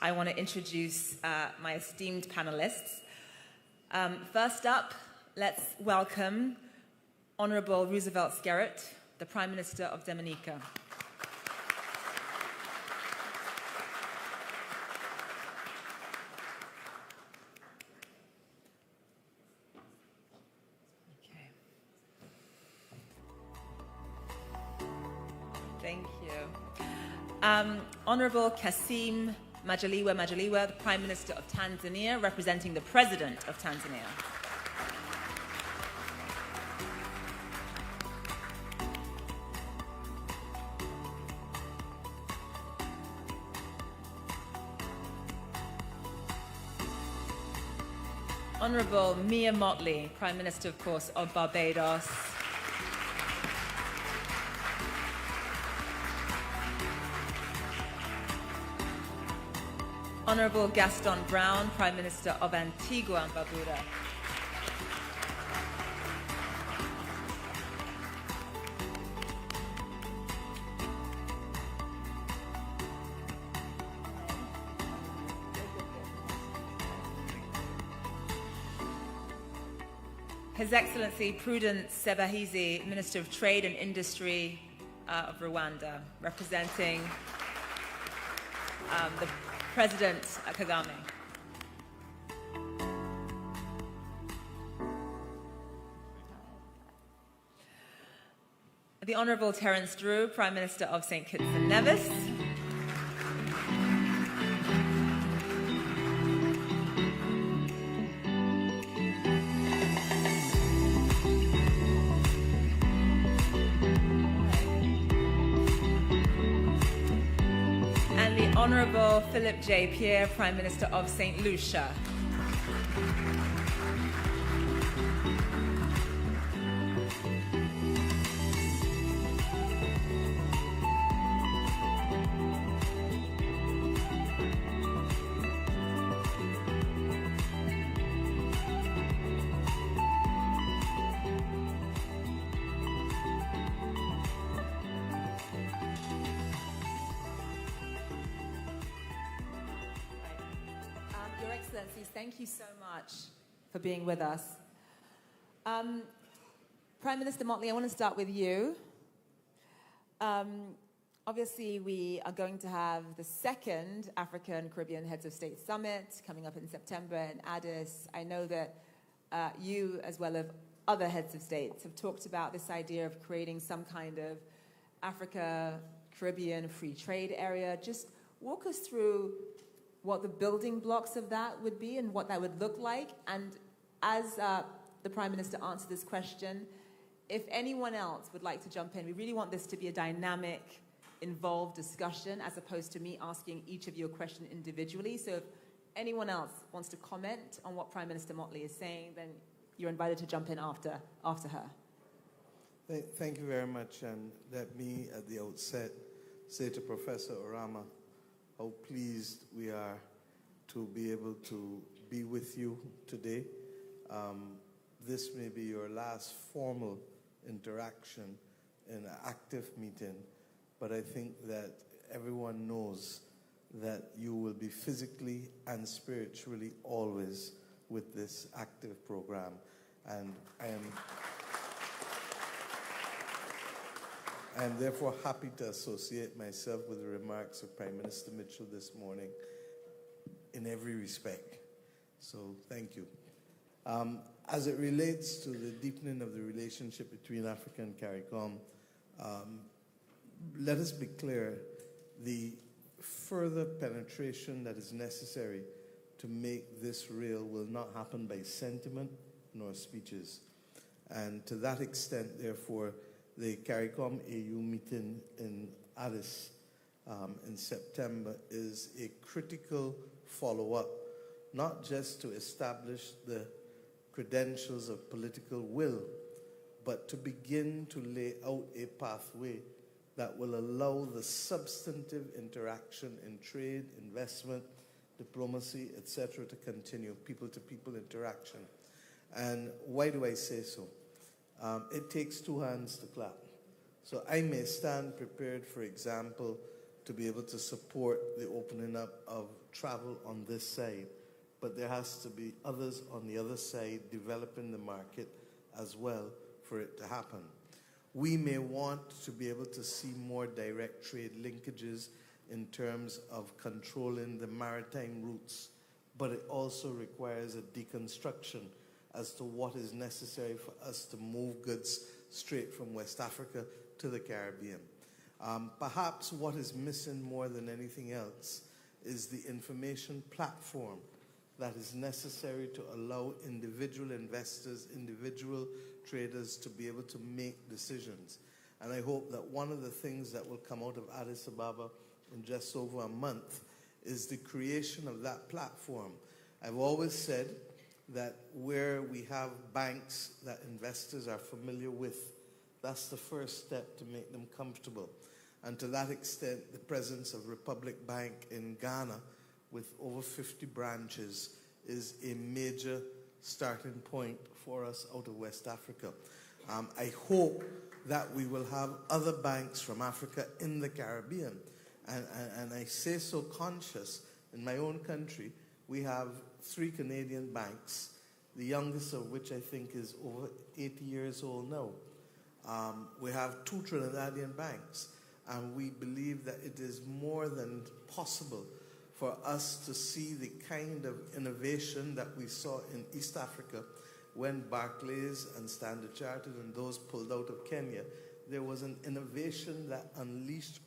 I want to introduce my esteemed panelists. First up, let's welcome Honorable Roosevelt Skerrit, the Prime Minister of Dominica. Thank you. Honorable Kassim Majaliwa, the Prime Minister of Tanzania, representing the President of Tanzania. Honorable Mia Mottley, Prime Minister, of course, of Barbados. Honorable Gaston Brown, Prime Minister of Antigua and Barbuda. His Excellency Prudence Sebahizi, Minister of Trade and Industry of Rwanda, representing the President Kagame. The Honourable Terence Drew, Prime Minister of St. Kitts and Nevis. Honourable Philip J. Pierre, Prime Minister of St. Lucia. Thank you so much for being with us. Prime Minister Mottley, I want to start with you. Obviously, we are going to have the second African Caribbean Heads of State Summit coming up in September in Addis. I know that you, as well as other heads of states, have talked about this idea of creating some kind of Africa-Caribbean free trade area. Just walk us through what the building blocks of that would be and what that would look like. And as the Prime Minister answered this question, if anyone else would like to jump in, we really want this to be a dynamic, involved discussion as opposed to me asking each of you a question individually. So if anyone else wants to comment on what Prime Minister Mottley is saying, then you're invited to jump in after her. Thank you very much. And let me, at the outset, say to Professor Orama how pleased we are to be able to be with you today. This may be your last formal interaction in an ACTIF meeting, but I think that everyone knows that you will be physically and spiritually always with this ACTIF program. And I am therefore happy to associate myself with the remarks of Prime Minister Mitchell this morning in every respect. So thank you. As it relates to the deepening of the relationship between Africa and CARICOM, let us be clear, the further penetration that is necessary to make this real will not happen by sentiment nor speeches. And to that extent, therefore, the CARICOM AU meeting in Addis in September is a critical follow-up, not just to establish the credentials of political will, but to begin to lay out a pathway that will allow the substantive interaction in trade, investment, diplomacy, etc. to continue, people-to-people interaction. And why do I say so? It takes two hands to clap. So I may stand prepared, for example, to be able to support the opening up of travel on this side, but there has to be others on the other side developing the market as well for it to happen. We may want to be able to see more direct trade linkages in terms of controlling the maritime routes, but it also requires a deconstruction as to what is necessary for us to move goods straight from West Africa to the Caribbean. Perhaps what is missing more than anything else is the information platform that is necessary to allow individual investors, individual traders to be able to make decisions. And I hope that one of the things that will come out of Addis Ababa in just over a month is the creation of that platform. I've always said that where we have banks that investors are familiar with, that's the first step to make them comfortable. And to that extent, the presence of Republic Bank in Ghana with over 50 branches is a major starting point for us out of West Africa. I hope that we will have other banks from Africa in the Caribbean. And I say so conscious. In my own country, we have 3 Canadian banks, the youngest of which I think is over 80 years old now. We have 2 Trinidadian banks, and we believe that it is more than possible for us to see the kind of innovation that we saw in East Africa when Barclays and Standard Chartered and those pulled out of Kenya. There was an innovation that unleashed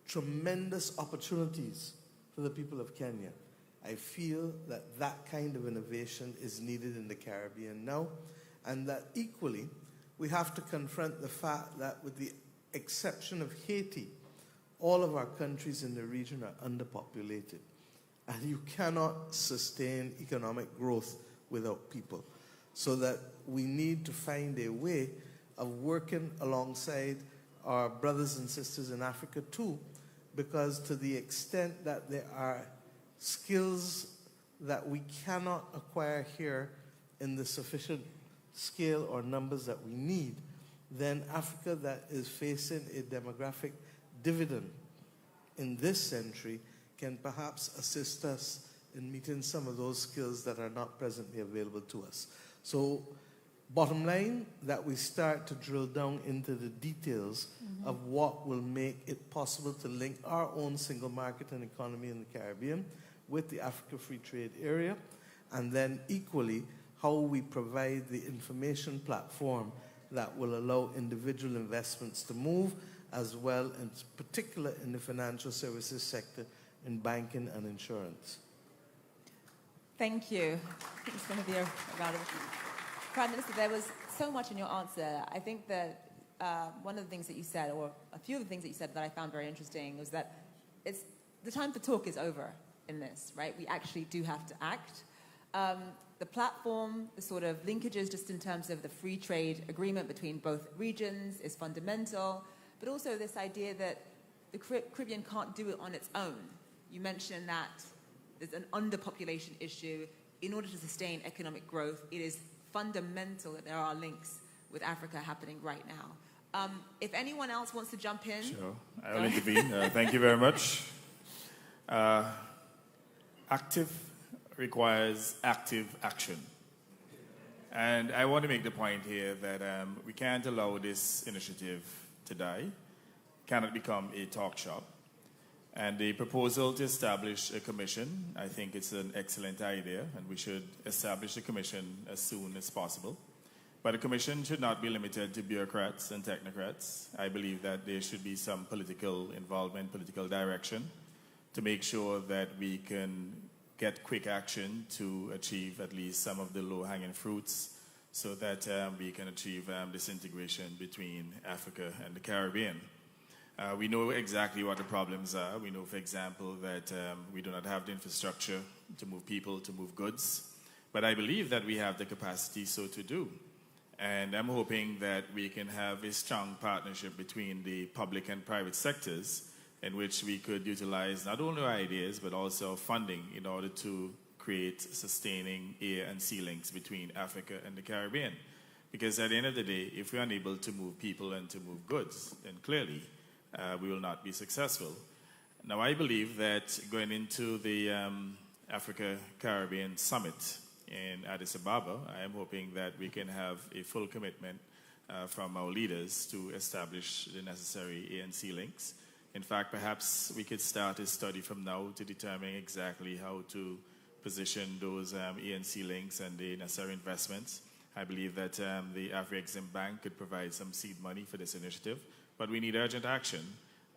tremendous opportunities for the people of Kenya. I feel that that kind of innovation is needed in the Caribbean now, and that equally we have to confront the fact that with the exception of Haiti, all of our countries in the region are underpopulated, and you cannot sustain economic growth without people. So that we need to find a way of working alongside our brothers and sisters in Africa too, because to the extent that there are skills that we cannot acquire here in the sufficient scale or numbers that we need, then Africa that is facing a demographic dividend in this century can perhaps assist us in meeting some of those skills that are not presently available to us. So, bottom line, that we start to drill down into the details of what will make it possible to link our own single market and economy in the Caribbean with the Africa Free Trade Area, and then equally how we provide the information platform that will allow individual investments to move, as well in particular in the financial services sector, in banking and insurance. Thank you. I think it's going to be a round of applause. Prime Minister, there was so much in your answer. I think that one of the things that you said, or a few of the things that you said that I found very interesting, was that it's the time for talk is over in this, right? We actually do have to act. The platform, the sort of linkages just in terms of the free trade agreement between both regions is fundamental, but also this idea that the Caribbean can't do it on its own. You mentioned that there's an underpopulation issue. In order to sustain economic growth, it is fundamental that there are links with Africa happening right now. If anyone else wants to jump in. Sure, I'll intervene. Thank you very much. ACTIF requires active action. And I want to make the point here that we can't allow this initiative to die, cannot become a talk shop. And the proposal to establish a commission, I think it's an excellent idea, and we should establish a commission as soon as possible. But a commission should not be limited to bureaucrats and technocrats. I believe that there should be some political involvement, political direction, to make sure that we can get quick action to achieve at least some of the low-hanging fruits, so that we can achieve this integration between Africa and the Caribbean. We know exactly what the problems are. We know, for example, that we do not have the infrastructure to move people, to move goods. But I believe that we have the capacity so to do. And I'm hoping that we can have a strong partnership between the public and private sectors, in which we could utilize not only our ideas, but also funding in order to create sustaining air and sea links between Africa and the Caribbean. Because at the end of the day, if we're unable to move people and to move goods, then clearly we will not be successful. Now, I believe that going into the Africa-Caribbean Summit in Addis Ababa, I am hoping that we can have a full commitment from our leaders to establish the necessary ANC links. In fact, perhaps we could start a study from now to determine exactly how to position those ANC links and the necessary investments. I believe that the AfriExim Bank could provide some seed money for this initiative, but we need urgent action.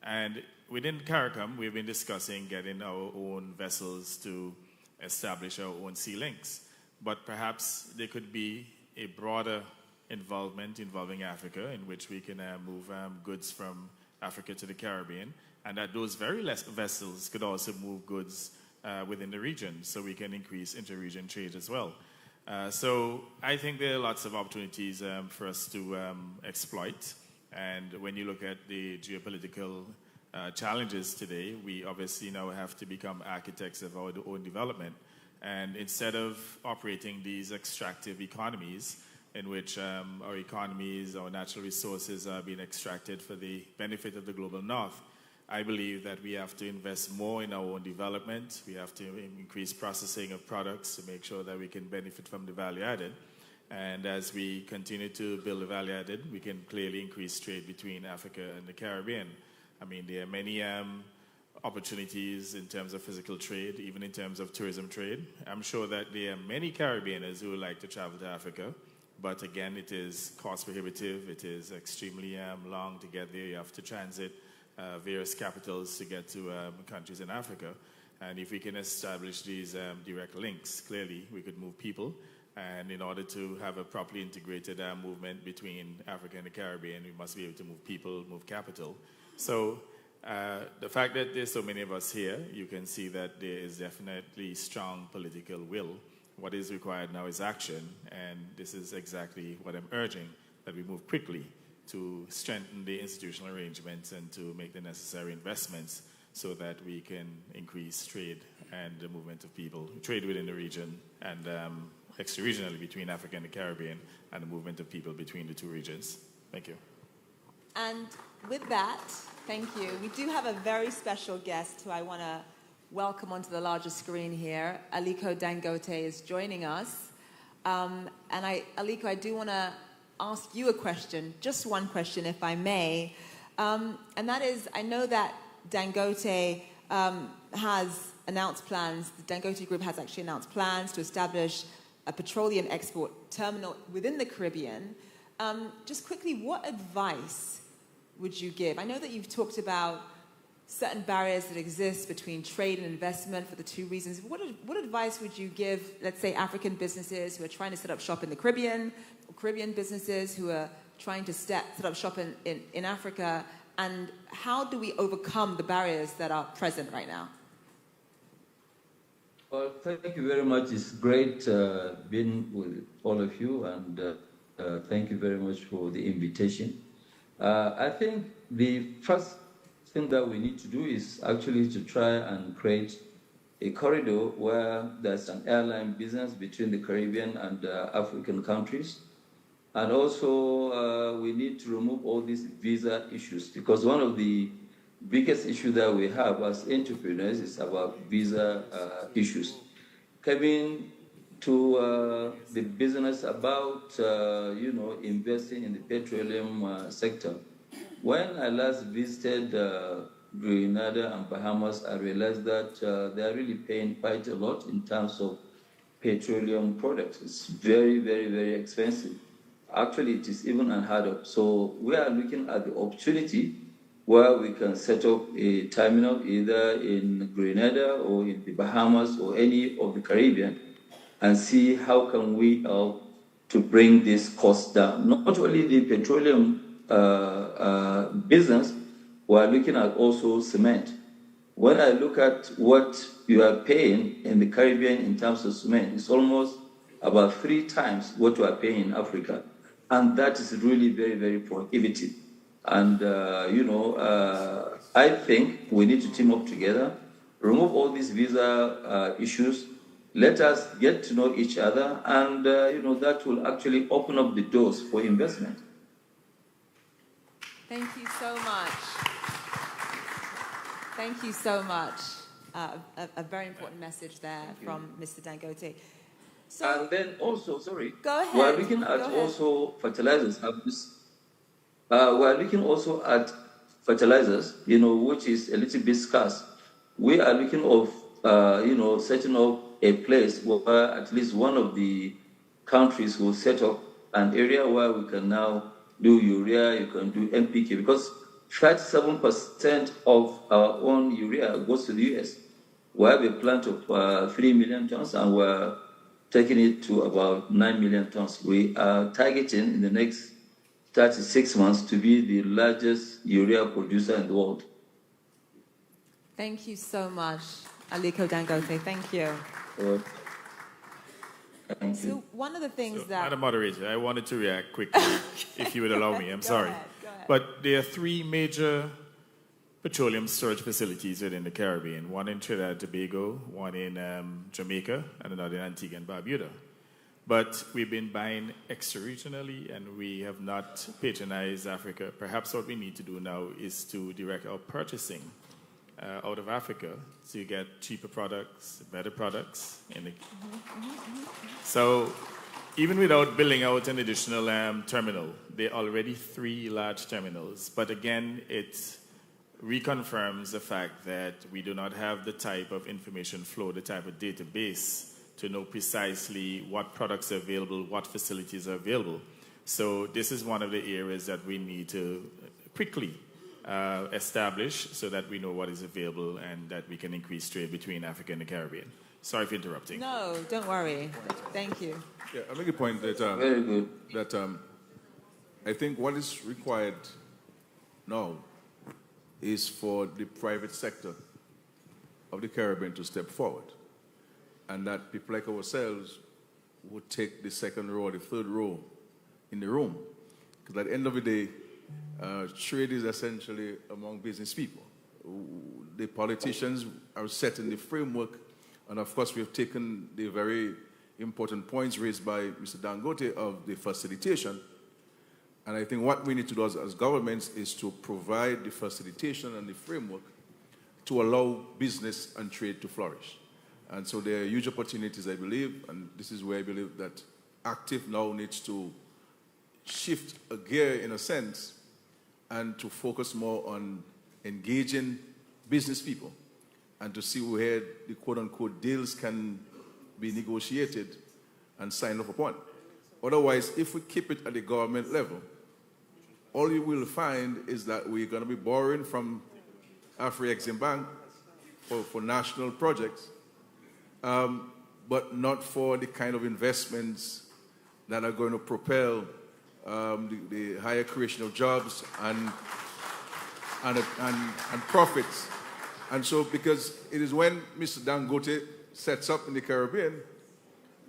And within CARICOM, we've been discussing getting our own vessels to establish our own sea links. But perhaps there could be a broader involvement involving Africa in which we can move goods from Africa to the Caribbean, and that those very vessels could also move goods within the region, so we can increase inter-region trade as well. So I think there are lots of opportunities for us to exploit. And when you look at the geopolitical challenges today, we obviously now have to become architects of our own development. And instead of operating these extractive economies in which our economies, our natural resources are being extracted for the benefit of the global north, I believe that we have to invest more in our own development. We have to increase processing of products to make sure that we can benefit from the value added. And as we continue to build the value added, we can clearly increase trade between Africa and the Caribbean. I mean, there are many opportunities in terms of physical trade, even in terms of tourism trade. I'm sure that there are many Caribbeaners who would like to travel to Africa, but again, it is cost prohibitive. It is extremely long to get there. You have to transit various capitals to get to countries in Africa. And if we can establish these direct links, clearly we could move people. And in order to have a properly integrated movement between Africa and the Caribbean, we must be able to move people, move capital. So the fact that there's so many of us here, you can see that there is definitely strong political will. What is required now is action, and this is exactly what I'm urging, that we move quickly to strengthen the institutional arrangements and to make the necessary investments so that we can increase trade and the movement of people, trade within the region and extra-regionally between Africa and the Caribbean, and the movement of people between the two regions. Thank you. And with that, thank you. We do have a very special guest who I want to welcome onto the larger screen here. Aliko Dangote is joining us. Aliko, I do want to ask you a question, just one question, if I may. And that is, I know that Dangote has announced plans, the Dangote Group has actually announced plans to establish a petroleum export terminal within the Caribbean. Just quickly, what advice would you give? I know that you've talked about certain barriers that exist between trade and investment for the two reasons. What advice would you give, let's say, African businesses who are trying to set up shop in the Caribbean, or Caribbean businesses who are trying to set up shop in Africa, and how do we overcome the barriers that are present right now? Well, thank you very much. It's great being with all of you, and thank you very much for the invitation. I think the first thing that we need to do is actually to try and create a corridor where there's an airline business between the Caribbean and African countries. And also, we need to remove all these visa issues, because one of the biggest issues that we have as entrepreneurs is about visa issues. Coming to the business about, investing in the petroleum sector. When I last visited Grenada and Bahamas, I realized that they are really paying quite a lot in terms of petroleum products. It's very, very, very expensive. Actually, it is even unheard of. So we are looking at the opportunity where we can set up a terminal either in Grenada or in the Bahamas or any of the Caribbean, and see how can we help to bring this cost down. Not only the petroleum business, we are looking at also cement. When I look at what you are paying in the Caribbean in terms of cement, it's almost about 3 times what you are paying in Africa. And that is really very, very prohibitive. And, I think we need to team up together, remove all these visa issues, let us get to know each other, and, that will actually open up the doors for investment. Thank you so much. Thank you so much. A very important message there from Mr. Dangote. So, and then also, sorry. Go ahead. We're looking at also fertilizers. We're looking also at fertilizers, which is a little bit scarce. We are looking of, setting up a place where at least one of the countries will set up an area where we can now do urea, you can do NPK, because 37% of our own urea goes to the US. We have a plant of 3 million tons, and we're taking it to about 9 million tons. We are targeting in the next 36 months to be the largest urea producer in the world. Thank you so much, Aliko Dangote. Thank you. Thank you. So one of the things that... Madam Moderator, I wanted to react quickly, if you would allow me. I'm sorry. Go ahead. But there are 3 major petroleum storage facilities within the Caribbean. One in Trinidad and Tobago, one in Jamaica, and another in Antigua and Barbuda. But we've been buying extra-regionally, and we have not patronized Africa. Perhaps what we need to do now is to direct our purchasing out of Africa to get cheaper products, better products. So even without building out an additional terminal, there are already 3 large terminals. But again, it reconfirms the fact that we do not have the type of information flow, the type of database to know precisely what products are available, what facilities are available. So this is one of the areas that we need to quickly establish so that we know what is available and that we can increase trade between Africa and the Caribbean. Sorry for interrupting. No, don't worry. Thank you. Yeah, I'll make a point that, Very good. that I think what is required now is for the private sector of the Caribbean to step forward, and that people like ourselves would take the second row or the third row in the room. Because at the end of the day, trade is essentially among business people. The politicians are setting the framework, and of course we have taken the very important points raised by Mr. Dangote of the facilitation. And I think what we need to do as governments is to provide the facilitation and the framework to allow business and trade to flourish. And so there are huge opportunities, I believe, and this is where I believe that ACTIF now needs to shift a gear in a sense and to focus more on engaging business people and to see where the quote-unquote deals can be negotiated and signed off upon. Otherwise, if we keep it at the government level, all you will find is that we're going to be borrowing from AfriCaribbean Bank for national projects, but not for the kind of investments that are going to propel the higher creation of jobs and profits. And so, because it is when Mr. Dangote sets up in the Caribbean,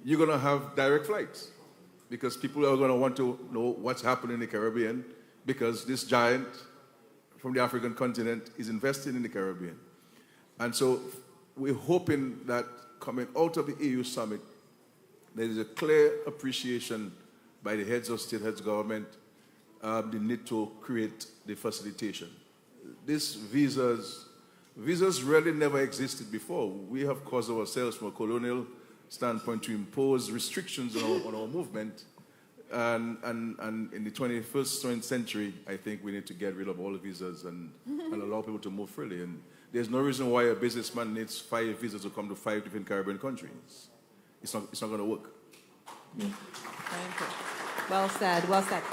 you're going to have direct flights, because people are going to want to know what's happening in the Caribbean, because this giant from the African continent is investing in the Caribbean. And so we're hoping that coming out of the EU summit, there is a clear appreciation by the heads of state, heads of government, the need to create the facilitation. These visas really never existed before. We have caused ourselves from a colonial standpoint to impose restrictions on our movement. And in the 21st century, I think we need to get rid of all the visas and allow people to move freely. And there's no reason why a businessman needs 5 visas to come to 5 different Caribbean countries. It's not going to work. Thank you. Well said, well said.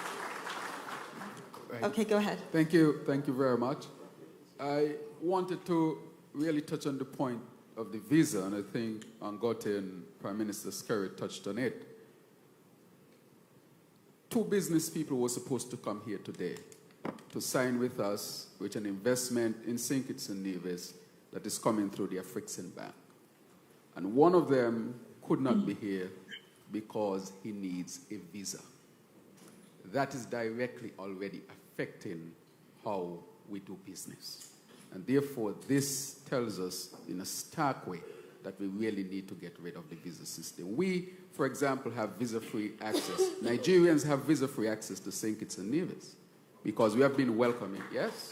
Right. Okay, go ahead. Thank you very much. I wanted to really touch on the point of the visa, and I think Dangote and Prime Minister Skerrit touched on it. 2 business people were supposed to come here today to sign with us with an investment in St. Kitts and Nevis that is coming through the AfriCaribbean Bank. And one of them could not be here because he needs a visa. That is directly already affecting how we do business. And therefore, this tells us in a stark way that we really need to get rid of the visa system. We, for example, have visa-free access. Nigerians have visa-free access to St. Kitts and Nevis because we have been welcoming, yes?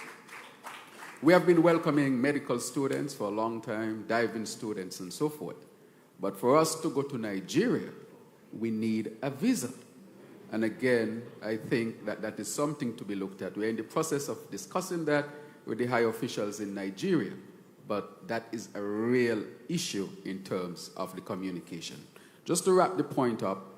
We have been welcoming medical students for a long time, diving students and so forth. But for us to go to Nigeria, we need a visa. And again, I think that that is something to be looked at. We're in the process of discussing that with the high officials in Nigeria, but that is a real issue in terms of the communication. Just to wrap the point up,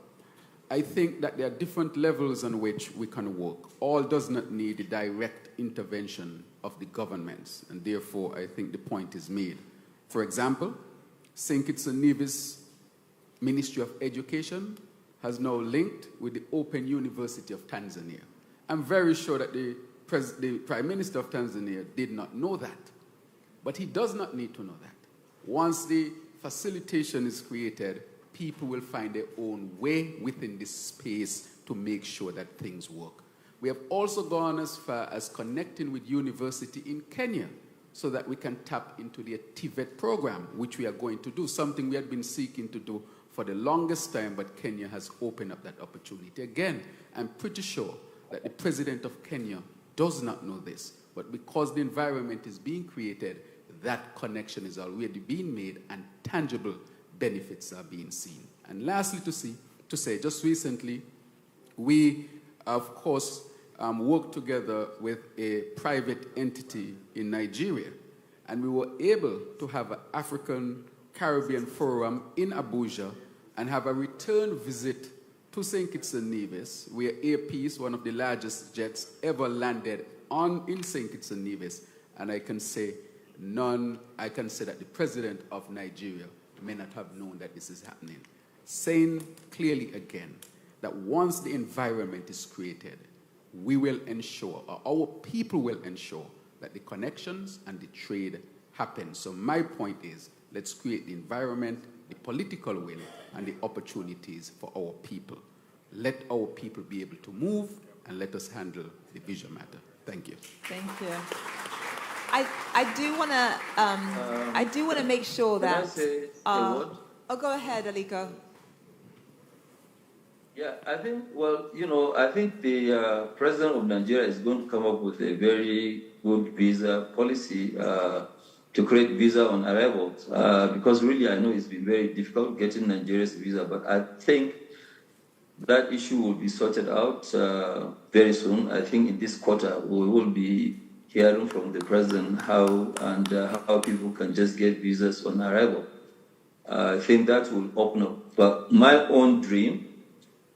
I think that there are different levels on which we can work. All does not need the direct intervention of the governments, and therefore I think the point is made. For example, St. Kitts and Nevis Ministry of Education has now linked with the Open University of Tanzania. I'm very sure that the Prime Minister of Tanzania did not know that, but he does not need to know that. Once the facilitation is created, people will find their own way within this space to make sure that things work. We have also gone as far as connecting with university in Kenya so that we can tap into the ACTIF program, which we are going to do, something we had been seeking to do for the longest time, but Kenya has opened up that opportunity. Again, I'm pretty sure that the president of Kenya does not know this, but because the environment is being created, that connection is already being made and tangible benefits are being seen. And lastly, to say, just recently, we, of course, worked together with a private entity in Nigeria, and we were able to have an African-Caribbean forum in Abuja and have a return visit to St. Kitts and Nevis, where Air Peace, one of the largest jets ever landed in St. Kitts and Nevis, and I can say that the president of Nigeria may not have known that this is happening. Saying clearly again that once the environment is created, we will ensure, or our people will ensure, that the connections and the trade happen. So my point is, let's create the environment, the political will, and the opportunities for our people. Let our people be able to move, and let us handle the visa matter. Thank you. Thank you. I do want to make sure that. Can I say a word? Oh, go ahead, Aliko. Yeah, I think. Well, I think the president of Nigeria is going to come up with a very good visa policy to create visa on arrivals. Because really, I know it's been very difficult getting Nigeria's visa, but I think that issue will be sorted out very soon. I think in this quarter we will be hearing from the president how people can just get visas on arrival. I think that will open up. But my own dream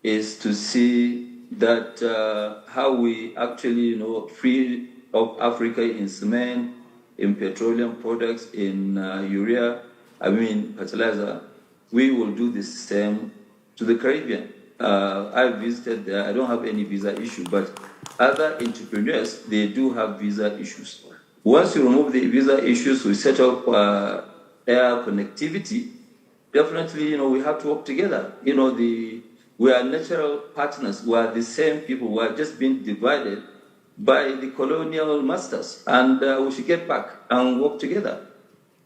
is to see that how we actually, free up Africa in cement, in petroleum products, in urea, fertilizer. We will do the same to the Caribbean. I visited there. I don't have any visa issue, but other entrepreneurs, they do have visa issues. Once you remove the visa issues, we set up air connectivity. Definitely, we have to work together. We are natural partners. We are the same people. We are just being divided by the colonial masters, and we should get back and work together.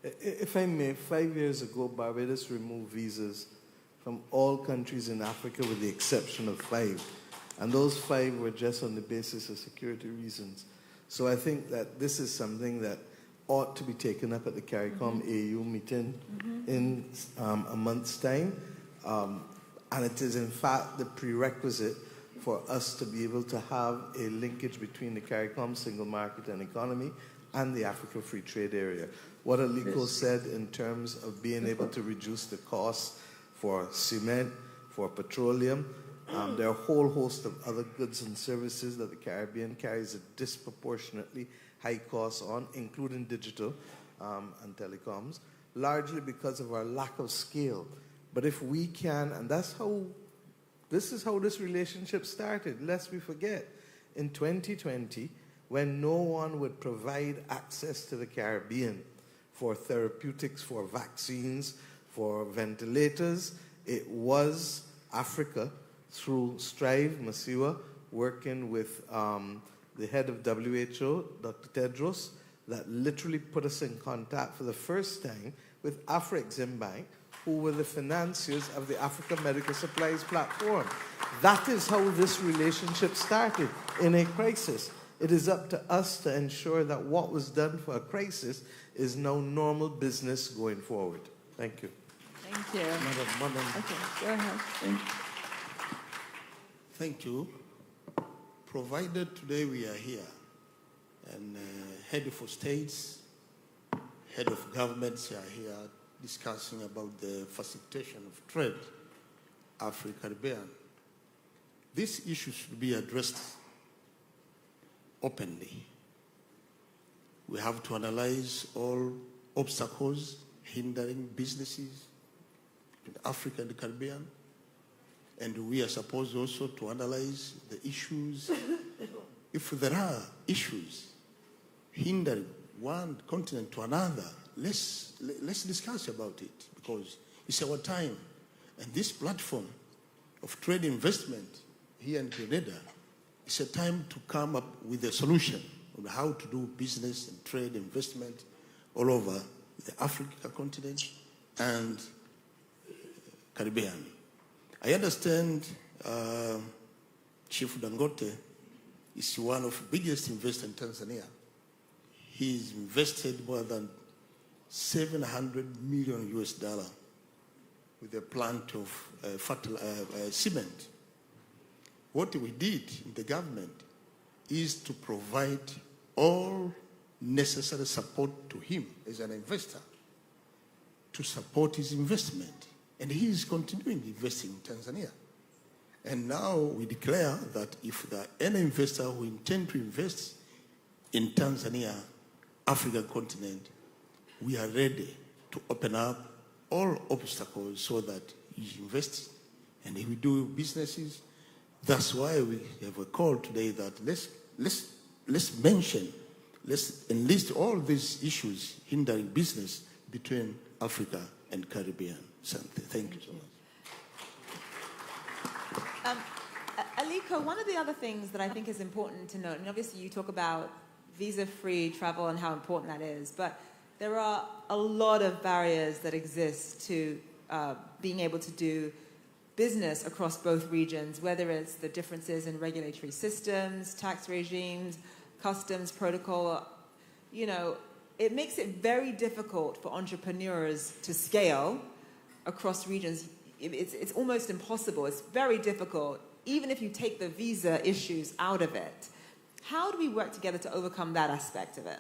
If I may, 5 years ago, Barbados removed visas from all countries in Africa with the exception of 5. And those 5 were just on the basis of security reasons. So I think that this is something that ought to be taken up at the CARICOM AU meeting in a month's time. And it is, in fact, the prerequisite for us to be able to have a linkage between the CARICOM single market and economy and the Africa Free Trade Area. What Aliko said in terms of being able to reduce the costs for cement, for petroleum, there are a whole host of other goods and services that the Caribbean carries a disproportionately high cost on, including digital and telecoms, largely because of our lack of scale. But if we can, and this is how this relationship started, lest we forget, in 2020, when no one would provide access to the Caribbean for therapeutics, for vaccines, for ventilators, it was Africa, through Strive Masiwa, working with the head of WHO, Dr. Tedros, that literally put us in contact for the first time with AfriCaribbean, who were the financiers of the Africa Medical Supplies Platform. That is how this relationship started, in a crisis. It is up to us to ensure that what was done for a crisis is now normal business going forward. Thank you. Thank you. Madam. Okay, go ahead. Thank you. Provided today we are here, and head of states, head of governments are here discussing about the facilitation of trade, AfriCaribbean. This issue should be addressed openly. We have to analyze all obstacles hindering businesses in Africa and the Caribbean. And we are supposed also to analyze the issues. If there are issues hindering one continent to another, let's discuss about it, because it's our time. And this platform of trade investment here in Grenada, it's a time to come up with a solution on how to do business and trade investment all over the African continent and Caribbean. I understand Chief Dangote is one of the biggest investors in Tanzania. He's invested more than $700 million with a plant of cement. What we did in the government is to provide all necessary support to him as an investor to support his investment. And he is continuing investing in Tanzania. And now we declare that if there are any investor who intend to invest in Tanzania, African continent, we are ready to open up all obstacles so that he invests and he will do businesses. That's why we have a call today that let's mention, let's enlist all these issues hindering business between Africa and Caribbean. Thank you so much. Aliko, one of the other things that I think is important to note, and obviously you talk about visa-free travel and how important that is, but there are a lot of barriers that exist to being able to do business across both regions, whether it's the differences in regulatory systems, tax regimes, customs protocol. You know, it makes it very difficult for entrepreneurs to scale across regions. It's almost impossible. It's very difficult, even if you take the visa issues out of it. How do we work together to overcome that aspect of it?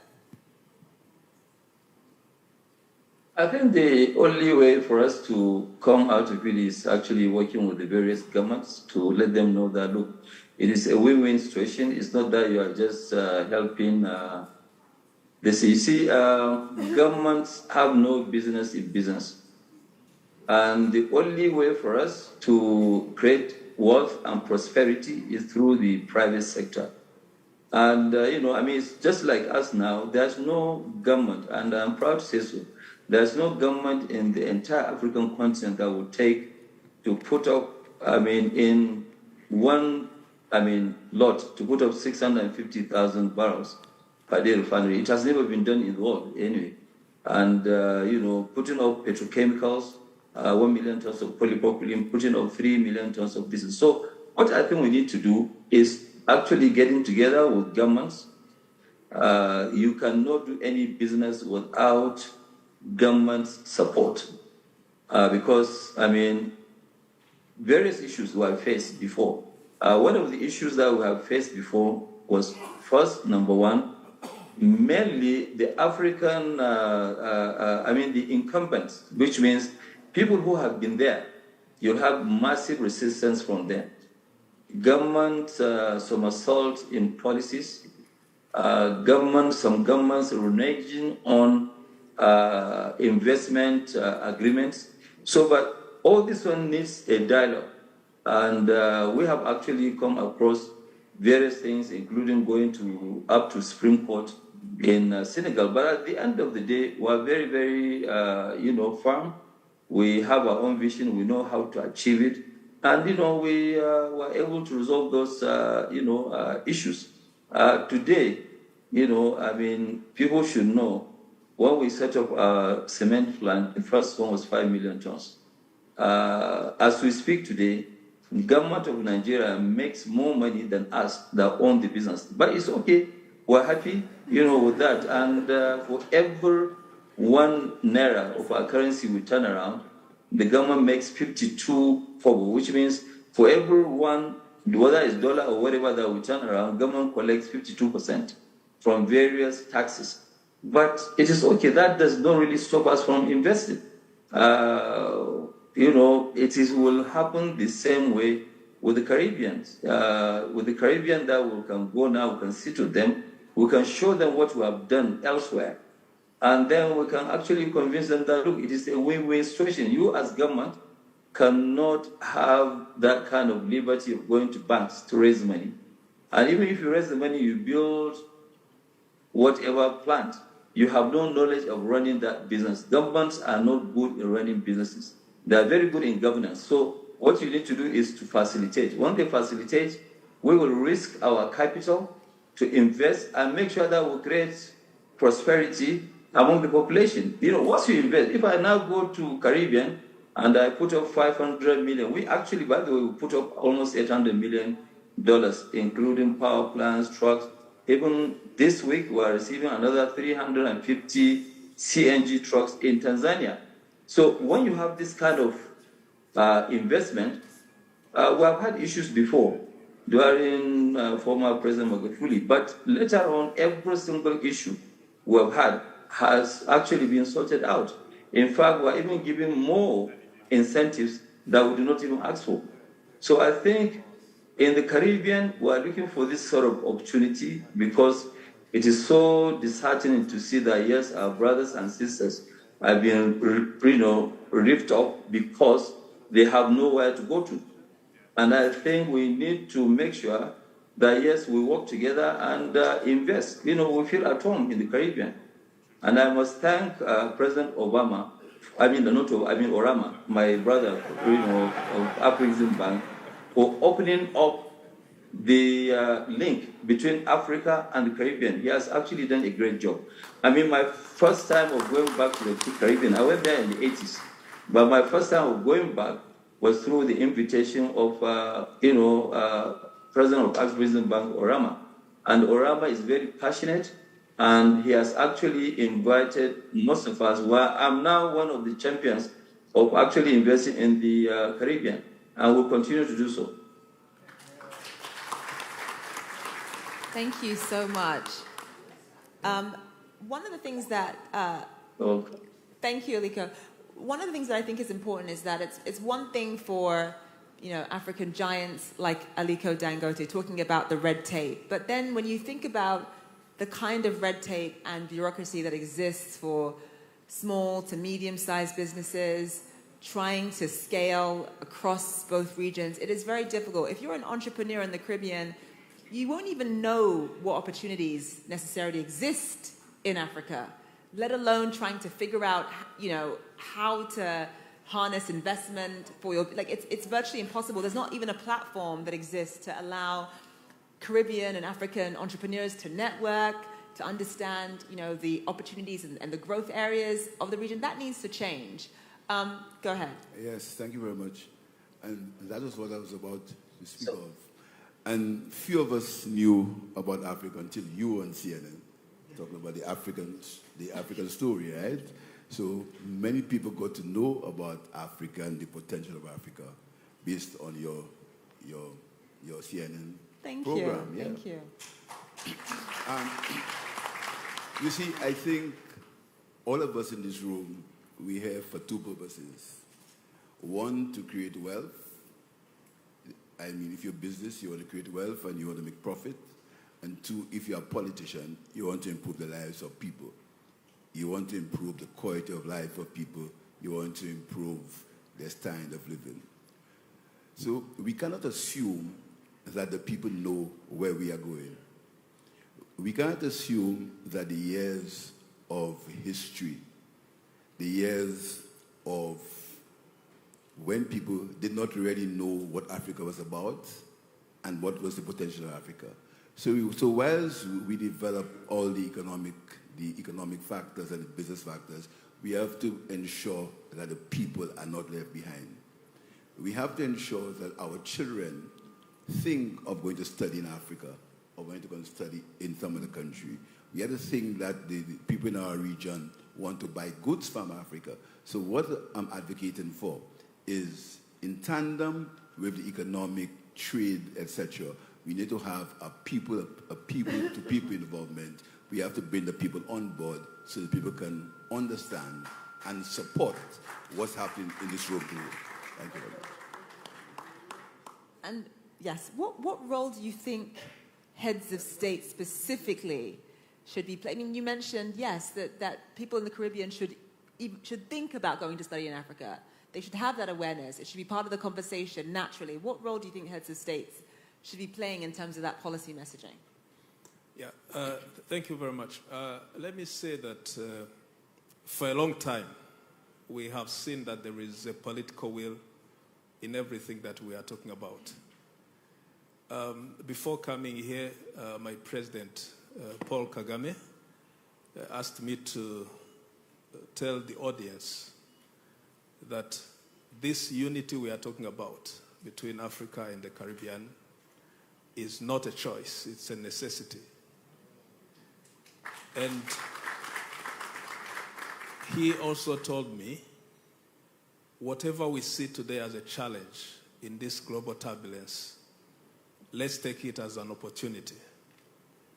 I think the only way for us to come out of it is actually working with the various governments to let them know that, look, it is a win-win situation. It's not that you are just helping the CEC. Governments have no business in business. And the only way for us to create wealth and prosperity is through the private sector. And, it's just like us now. There's no government, and I'm proud to say so. There's no government in the entire African continent that would take to put up, in one, lot, to put up 650,000 barrels per day refinery. It has never been done in the world anyway. And, putting up petrochemicals, 1 million tons of polypropylene, putting up 3 million tons of diesel. So what I think we need to do is actually getting together with governments. You cannot do any business without government support because, various issues were faced before. One of the issues that we have faced before was, first, number one, mainly the African, the incumbents, which means people who have been there. You'll have massive resistance from them. Government somersault in policies, some governments reneging on investment agreements. So, but all this one needs a dialogue. And we have actually come across various things, including going up to Supreme Court in Senegal. But at the end of the day, we're very, very, firm. We have our own vision. We know how to achieve it. And, we were able to resolve those, issues. Today, people should know when we set up our cement plant, the first one was 5 million tons. As we speak today, the government of Nigeria makes more money than us that own the business. But it's okay. We're happy, with that. And for every 1 naira of our currency we turn around, the government makes 52 kobo, which means for every one, whether it's dollar or whatever that we turn around, government collects 52% from various taxes. But it is okay. That does not really stop us from investing. Will happen the same way with the Caribbeans. With the Caribbean, that we can go now, we can sit with them, we can show them what we have done elsewhere. And then we can actually convince them that, look, it is a win-win situation. You as government cannot have that kind of liberty of going to banks to raise money. And even if you raise the money, you build whatever plant. You have no knowledge of running that business. Governments are not good in running businesses. They are very good in governance. So what you need to do is to facilitate. When they facilitate, we will risk our capital to invest and make sure that we create prosperity among the population. Once you invest, if I now go to Caribbean and I put up 500 million, we actually, by the way, we put up almost $800 million, including power plants, trucks. Even this week, we are receiving another 350 CNG trucks in Tanzania. So when you have this kind of investment, we have had issues before during former President Magufuli, but later on, every single issue we have had has actually been sorted out. In fact, we're even giving more incentives that we do not even ask for. So I think in the Caribbean, we're looking for this sort of opportunity because it is so disheartening to see that, yes, our brothers and sisters have been ripped off because they have nowhere to go to. And I think we need to make sure that, yes, we work together and invest. We feel at home in the Caribbean. And I must thank President Orama, my brother, of AfriCaribbean Bank, for opening up the link between Africa and the Caribbean. He has actually done a great job. My first time of going back to the Caribbean, I went there in the 80s, but my first time of going back was through the invitation of, President of AfriCaribbean Bank, Orama. And Orama is very passionate, and he has actually invited most of us. I'm now one of the champions of actually investing in the Caribbean, and will continue to do so. Thank you so much. One of the things that... Thank you, Aliko. One of the things that I think is important is that it's one thing for African giants like Aliko Dangote talking about the red tape, but then when you think about the kind of red tape and bureaucracy that exists for small to medium-sized businesses trying to scale across both regions, it is very difficult. If you're an entrepreneur in the Caribbean, you won't even know what opportunities necessarily exist in Africa, let alone trying to figure out, how to harness investment for your, it's virtually impossible. There's not even a platform that exists to allow Caribbean and African entrepreneurs to network, to understand, the opportunities and the growth areas of the region. That needs to change. Go ahead. Yes, thank you very much. And that was what I was about to speak of. And few of us knew about Africa until you were on CNN talking about the African story, right? So many people got to know about Africa and the potential of Africa based on your CNN program. Thank you. You see, I think all of us in this room, we have for two purposes. One, to create wealth. If you're a business, you want to create wealth and you want to make profit. And two, if you're a politician, you want to improve the lives of people. You want to improve the quality of life of people. You want to improve their standard of living. So we cannot assume that the people know where we are going. We cannot assume that the years of history, the years of when people did not really know what Africa was about and what was the potential of Africa. So whilst we develop all the economic factors and the business factors, we have to ensure that the people are not left behind. We have to ensure that our children think of going to study in Africa or going to go and study in some other country. We have to think that the people in our region want to buy goods from Africa. So what I'm advocating for is, in tandem with the economic, trade, etc., we need to have a people-to-people involvement. We have to bring the people on board so that people can understand and support what's happening in this road today. Thank you very much. And yes, what role do you think heads of state specifically should be playing? I mean, you mentioned, yes, that people in the Caribbean should think about going to study in Africa. They should have that awareness. It should be part of the conversation naturally. What role do you think heads of states should be playing in terms of that policy messaging? Yeah, thank you very much. Let me say that for a long time, we have seen that there is a political will in everything that we are talking about. Before coming here, my president, Paul Kagame, asked me to tell the audience that this unity we are talking about between Africa and the Caribbean is not a choice, it's a necessity. And he also told me, whatever we see today as a challenge in this global turbulence, let's take it as an opportunity.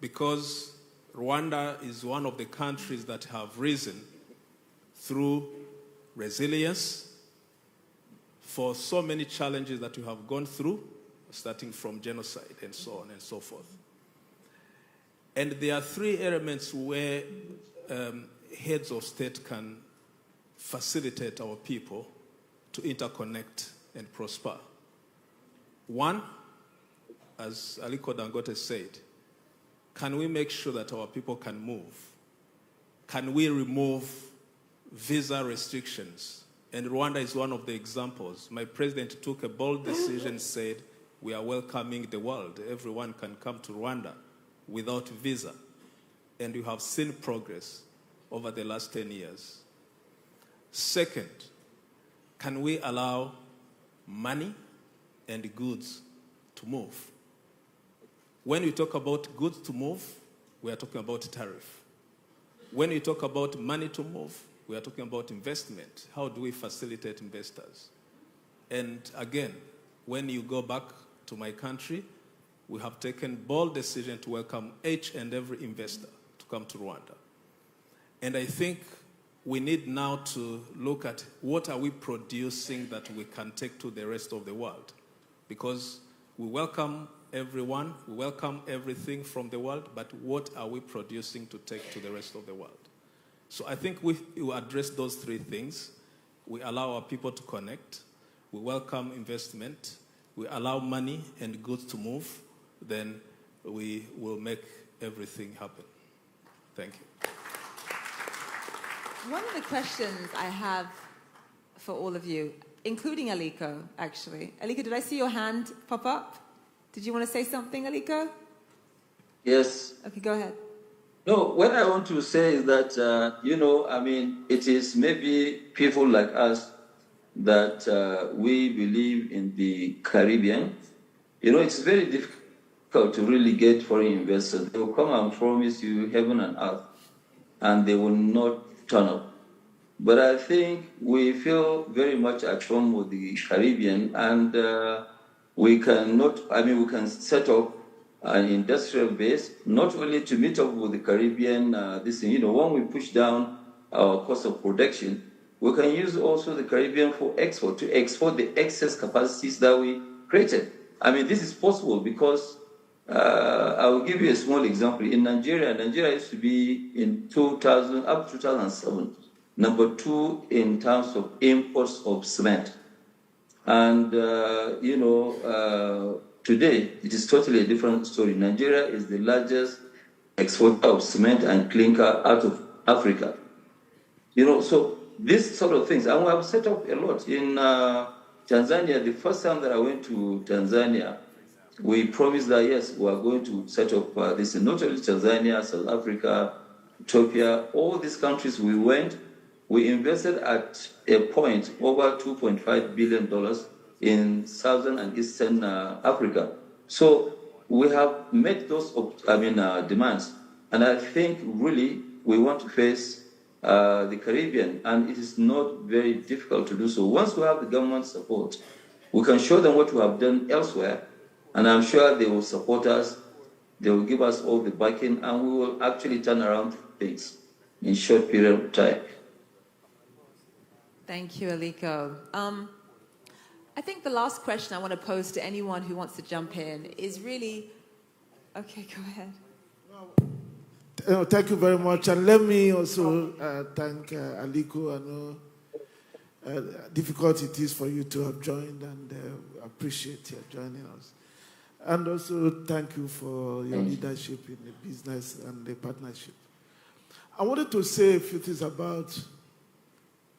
Because Rwanda is one of the countries that have risen through resilience for so many challenges that we have gone through, starting from genocide and so on and so forth. And there are three elements where heads of state can facilitate our people to interconnect and prosper. One, as Aliko Dangote said, can we make sure that our people can move? Can we remove visa restrictions? And Rwanda is one of the examples. My president took a bold decision, said, we are welcoming the world. Everyone can come to Rwanda without visa. And you have seen progress over the last 10 years. Second, can we allow money and goods to move? When we talk about goods to move, we are talking about tariff. When we talk about money to move, we are talking about investment. How do we facilitate investors? And again, when you go back to my country, we have taken bold decision to welcome each and every investor to come to Rwanda. And I think we need now to look at what are we producing that we can take to the rest of the world. Because we welcome everyone, we welcome everything from the world, but what are we producing to take to the rest of the world? So I think we address those three things. We allow our people to connect, we welcome investment, we allow money and goods to move, then we will make everything happen. Thank you. One of the questions I have for all of you, including Aliko, actually. Aliko, did I see your hand pop up? Did you want to say something, Aliko? Yes. Okay, go ahead. No, what I want to say is that, it is maybe people like us that we believe in the Caribbean. It's very difficult to really get foreign investors. They will come and promise you heaven and earth, and they will not turn up. But I think we feel very much at home with the Caribbean, and we can set up an industrial base, not only to meet up with the Caribbean, when we push down our cost of production, we can use also the Caribbean for export, to export the excess capacities that we created. This is possible because I will give you a small example. In Nigeria used to be in 2000 up to 2007, number 2 in terms of imports of cement. And, today, it is totally a different story. Nigeria is the largest exporter of cement and clinker out of Africa. So these sort of things. And we have set up a lot. In Tanzania, the first time that I went to Tanzania, we promised that, yes, we are going to set up this in not only Tanzania, South Africa, Ethiopia, all these countries we invested at a point over $2.5 billion in Southern and Eastern Africa. So we have met those demands. And I think really we want to face the Caribbean, and it is not very difficult to do so. Once we have the government support, we can show them what we have done elsewhere, and I'm sure they will support us. They will give us all the backing, and we will actually turn around things in a short period of time. Thank you, Aliko. I think the last question I want to pose to anyone who wants to jump in is really... Okay, go ahead. Thank you very much. And let me also thank Aliko. I know difficult it is for you to have joined, and appreciate your joining us. And also thank you for your leadership in the business and the partnership. I wanted to say a few things about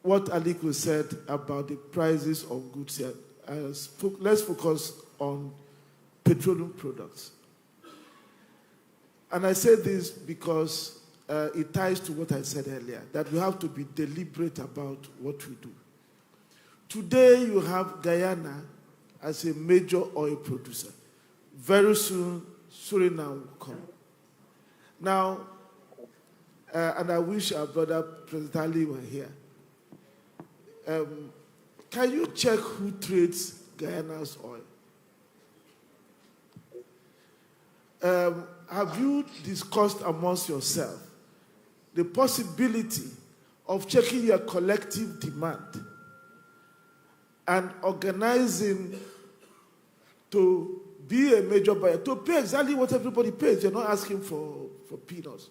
what Aliko said about the prices of goods here. Let's focus on petroleum products. And I say this because it ties to what I said earlier, that we have to be deliberate about what we do. Today, you have Guyana as a major oil producer. Very soon, Suriname will come. Now, and I wish our brother President Ali were here. Can you check who trades Guyana's oil? Have you discussed amongst yourself the possibility of checking your collective demand and organizing to be a major buyer, to pay exactly what everybody pays? You're not asking for peanuts,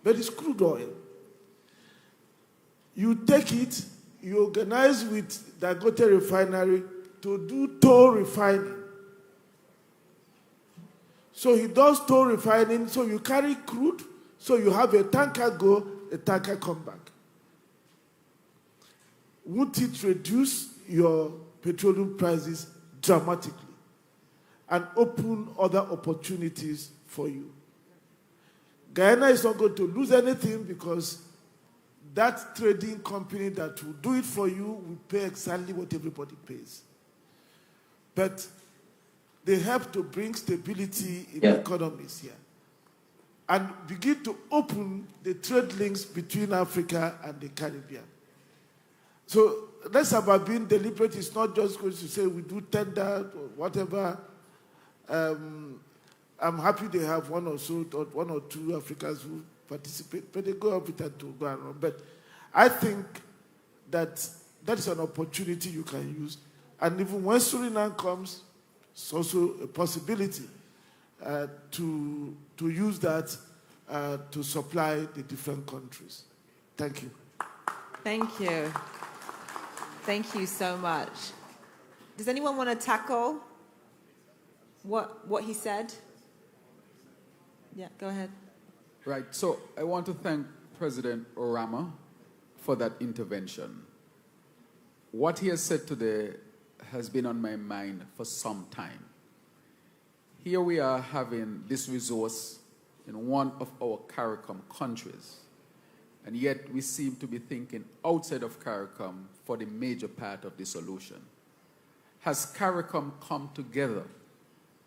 but it's crude oil. You take it, you organize with Dangote Refinery to do toll refining. So he does toll refining, so you carry crude, so you have a tanker go, a tanker come back. Would it reduce your petroleum prices dramatically and open other opportunities for you? Guyana is not going to lose anything because that trading company that will do it for you will pay exactly what everybody pays. But they help to bring stability in economies here and begin to open the trade links between Africa and the Caribbean. So let's about being deliberate. It's not just going to say we do tender or whatever. I'm happy they have one or two Africans who participate, but they go up with that to go around. But I think that is an opportunity you can use. And even when Suriname comes, it's also a possibility to use that to supply the different countries. Thank you. Thank you. Thank you so much. Does anyone want to tackle what he said? Yeah, go ahead. Right, so I want to thank President Orama for that intervention. What he has said today has been on my mind for some time. Here we are having this resource in one of our CARICOM countries, and yet we seem to be thinking outside of CARICOM for the major part of the solution. Has CARICOM come together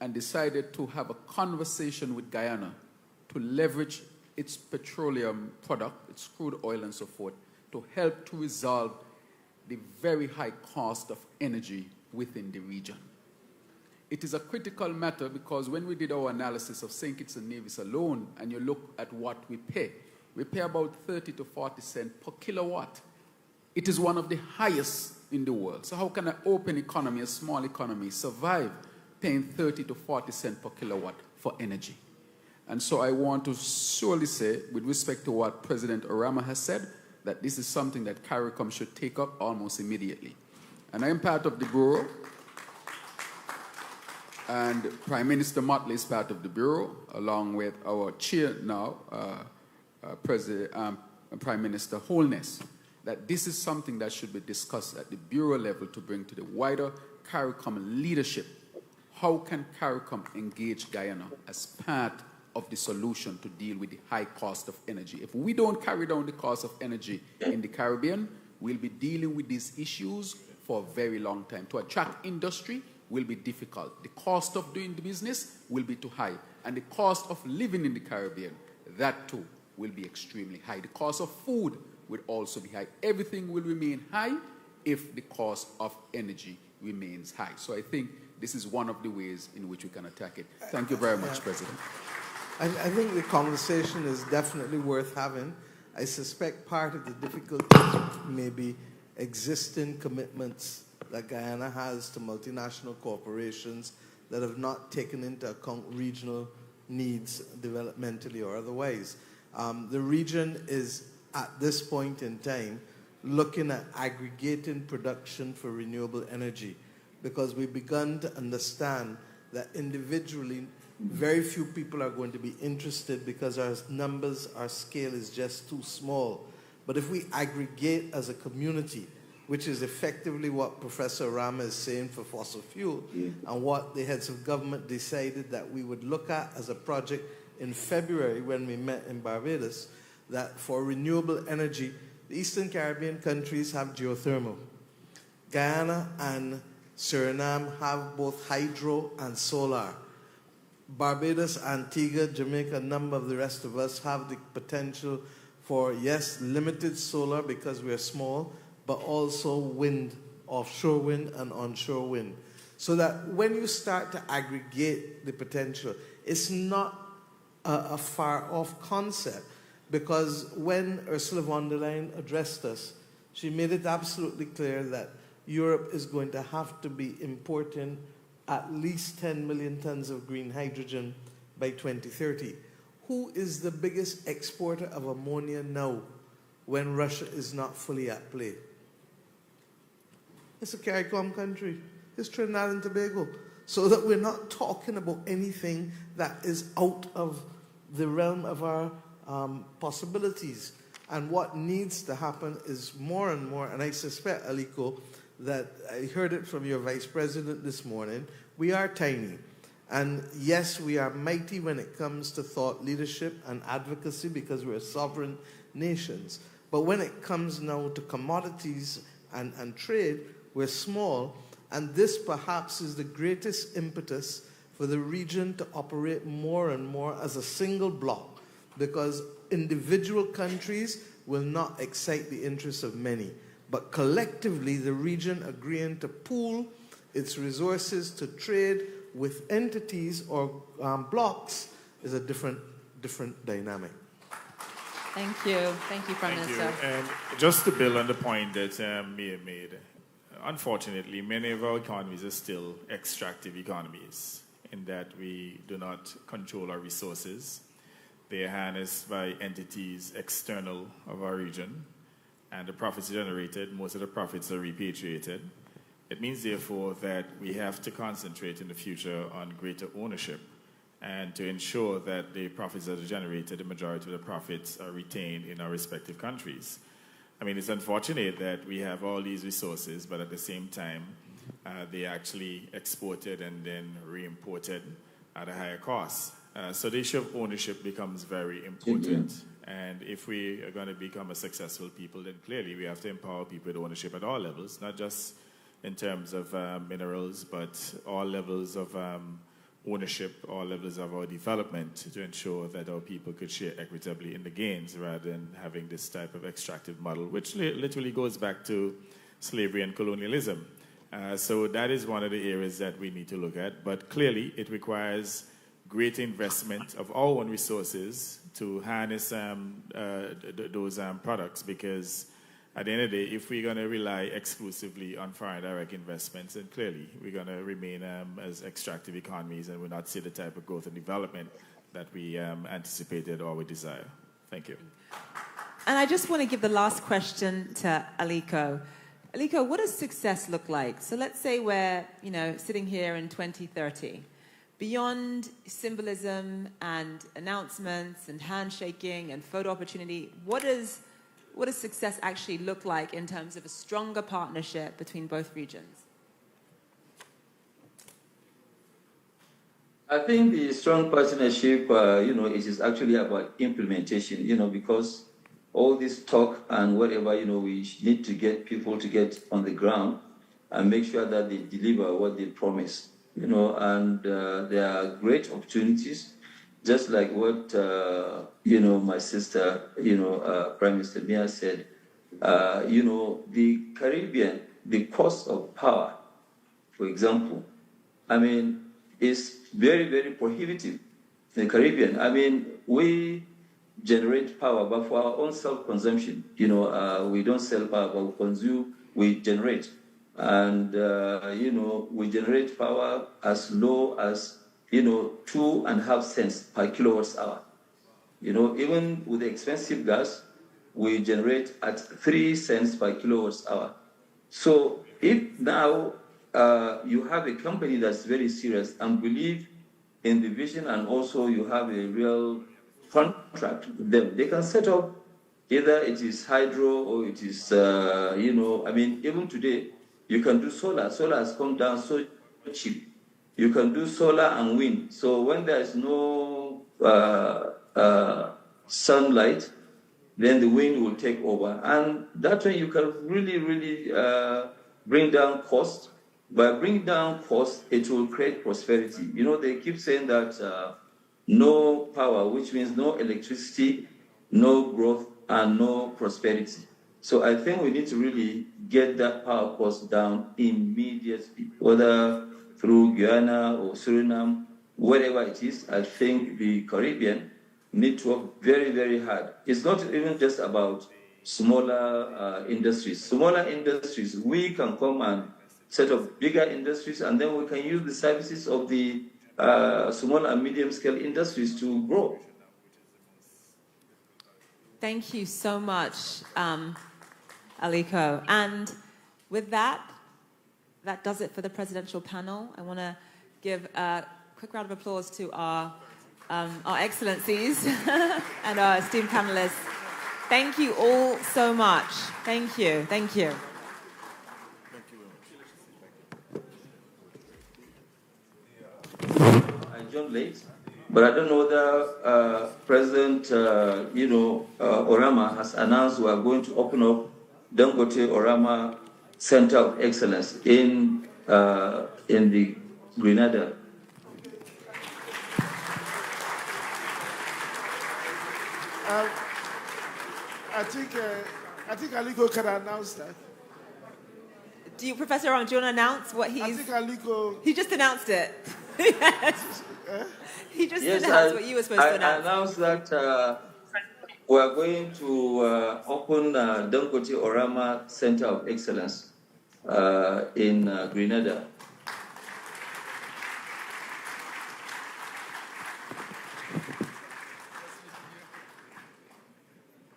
and decided to have a conversation with Guyana to leverage its petroleum product, its crude oil and so forth, to help to resolve the very high cost of energy within the region? It is a critical matter because when we did our analysis of St. Kitts and Nevis alone, and you look at what we pay about 30 to 40 cents per kilowatt. It is one of the highest in the world. So how can an open economy, a small economy, survive paying 30 to 40 cents per kilowatt for energy? And so I want to surely say, with respect to what President Orama has said, that this is something that CARICOM should take up almost immediately. And I am part of the Bureau, and Prime Minister Motley is part of the Bureau, along with our chair now, Prime Minister Holness, that this is something that should be discussed at the Bureau level to bring to the wider CARICOM leadership. How can CARICOM engage Guyana as part of the solution to deal with the high cost of energy? If we don't carry down the cost of energy in the Caribbean, we'll be dealing with these issues for a very long time. To attract industry will be difficult. The cost of doing the business will be too high. And the cost of living in the Caribbean, that too, will be extremely high. The cost of food will also be high. Everything will remain high if the cost of energy remains high. So I think this is one of the ways in which we can attack it. Thank you very much, President. I think the conversation is definitely worth having. I suspect part of the difficulty may be existing commitments that Guyana has to multinational corporations that have not taken into account regional needs developmentally or otherwise. The region is, at this point in time, looking at aggregating production for renewable energy because we've begun to understand that individually very few people are going to be interested because our numbers, our scale is just too small. But if we aggregate as a community, which is effectively what Professor Rama is saying for fossil fuel, and what the heads of government decided that we would look at as a project in February when we met in Barbados, that for renewable energy, the Eastern Caribbean countries have geothermal. Guyana and Suriname have both hydro and solar. Barbados, Antigua, Jamaica, a number of the rest of us have the potential for, yes, limited solar because we're small, but also wind, offshore wind and onshore wind. So that when you start to aggregate the potential, it's not a far-off concept, because when Ursula von der Leyen addressed us, she made it absolutely clear that Europe is going to have to be importing at least 10 million tons of green hydrogen by 2030. Who is the biggest exporter of ammonia now when Russia is not fully at play? It's a CARICOM country. It's Trinidad and Tobago. So that we're not talking about anything that is out of the realm of our possibilities. And what needs to happen is more and more, and I suspect, Aliko, that I heard it from your Vice President this morning, we are tiny. And yes, we are mighty when it comes to thought leadership and advocacy because we're sovereign nations. But when it comes now to commodities and trade, we're small. And this perhaps is the greatest impetus for the region to operate more and more as a single bloc, because individual countries will not excite the interests of many. But collectively, the region agreeing to pool its resources to trade with entities or blocks is a different dynamic. Thank you. Thank you, Prime Minister. You. And just to build on the point that Mia made, unfortunately, many of our economies are still extractive economies in that we do not control our resources. They are harnessed by entities external of our region, and the profits generated, most of the profits are repatriated. It means, therefore, that we have to concentrate in the future on greater ownership and to ensure that the profits that are generated, the majority of the profits are retained in our respective countries. I mean, it's unfortunate that we have all these resources, but at the same time, they actually exported and then re-imported at a higher cost. So the issue of ownership becomes very important. And if we are going to become a successful people, then clearly we have to empower people with ownership at all levels, not just in terms of minerals, but all levels of ownership, all levels of our development, to ensure that our people could share equitably in the gains rather than having this type of extractive model, which literally goes back to slavery and colonialism. So that is one of the areas that we need to look at. But clearly it requires great investment of our own resources to harness those products, because at the end of the day, if we're going to rely exclusively on foreign direct investments, then clearly we're going to remain as extractive economies and will not see the type of growth and development that we anticipated or we desire. Thank you. And I just want to give the last question to Aliko. Aliko, what does success look like? So let's say we're, sitting here in 2030. Beyond symbolism and announcements and handshaking and photo opportunity, what does success actually look like in terms of a stronger partnership between both regions? I think the strong partnership, it is actually about implementation, because all this talk and whatever, we need to get people to get on the ground. and make sure that they deliver what they promise. And there are great opportunities, just like what my sister, Prime Minister Mia said. The Caribbean, the cost of power, for example, is very, very prohibitive in the Caribbean. We generate power, but for our own self-consumption. We don't sell power, but we consume, we generate. And, we generate power as low as, 2.5 cents per kilowatt hour. Even with the expensive gas, we generate at 3 cents per kilowatt hour. So if now you have a company that's very serious and believe in the vision, and also you have a real contract with them, they can set up, either it is hydro or it is, even today, you can do solar. Solar has come down so cheap. You can do solar and wind. So when there is no sunlight, then the wind will take over. And that way you can really, really bring down costs. By bringing down costs, it will create prosperity. They keep saying that no power, which means no electricity, no growth, and no prosperity. So I think we need to really get that power cost down immediately, whether through Guyana or Suriname, wherever it is. I think the Caribbean need to work very, very hard. It's not even just about smaller industries. Smaller industries, we can come and set up bigger industries, and then we can use the services of the small and medium-scale industries to grow. Thank you so much, Aliko. And with that does it for the presidential panel. I want to give a quick round of applause to our excellencies and our esteemed panelists. Thank you all so much. Thank you. Thank you. I joined late, but I don't know whether President, Orama has announced we are going to open up Dangote Orama Center of Excellence in the Grenada. I think Aliko can announce that. Professor Orama, do you want to announce what he's... I think Aliko... He just announced it. Yes. He just announced what you were supposed to announce. I announced that we are going to open Dangote Orama Center of Excellence in Grenada.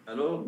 Hello?